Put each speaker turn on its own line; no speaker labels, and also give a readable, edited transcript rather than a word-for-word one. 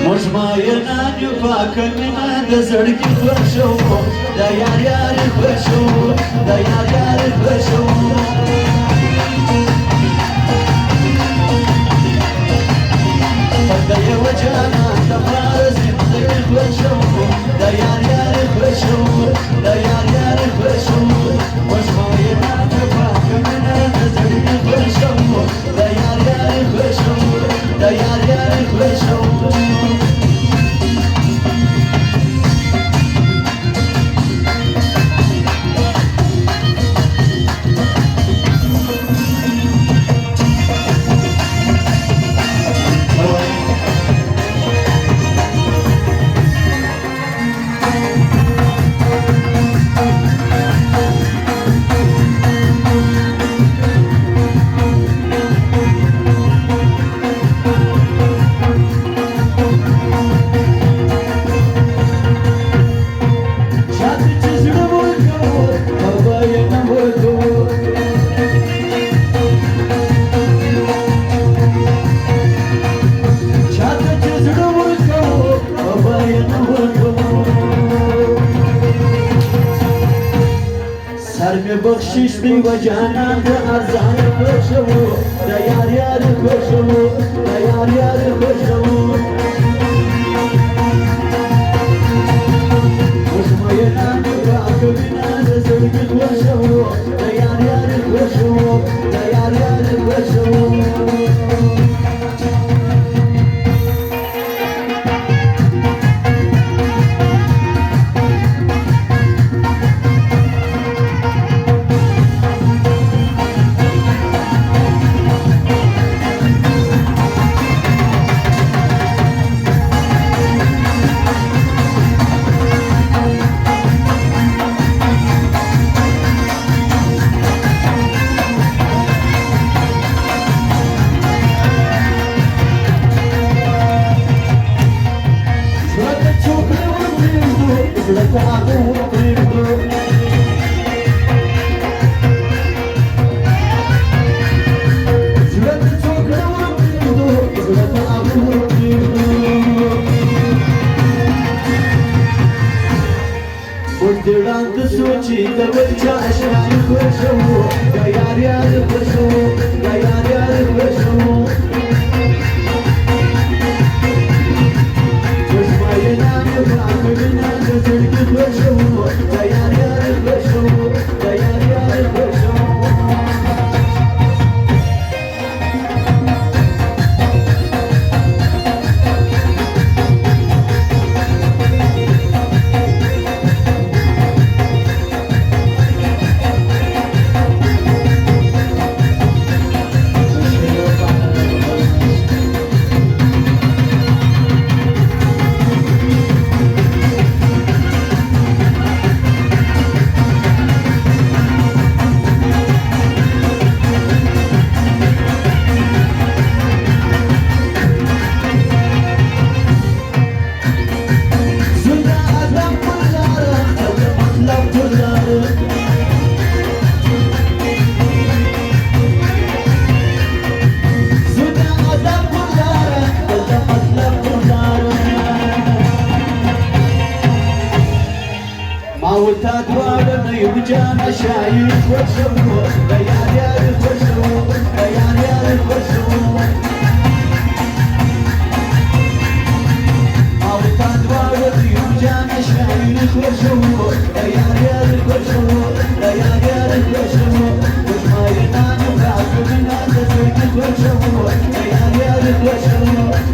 مجمعنا نفاك من دزرق خوشو دا یار یار خوشو دا یار یار خوشو فردا یو جانا دمار زندگی خوشو دا یار یار خوشو دا یار یار خوشو مجمعنا نفاک من دزرق خوشو دا یار یار خوشو دا یار یار خوشو بخشش دی و جانان دا ارزان خوشو دا یار یار خوشو دا یار یار خوشو مجمعنا نفاق بنا دزرق خوشو دا یار یار خوشو دا یار یار خوشو سوچی دور چاشنا خوشو دا یار یار خوشو دا یار یار خوشو چشماینا نفاق بنا دزرق خوشو دا یار یار خوشو دا یار یار خوشو جانا شايل خوشو دا یار یار خوشو دا یار یار خوشو او تا دوار دیو جانا شايل خوشو دا یار یار خوشو دا یار یار خوشو مجمعنا نفاق بنا دزرق خوشو دا یار یار خوشو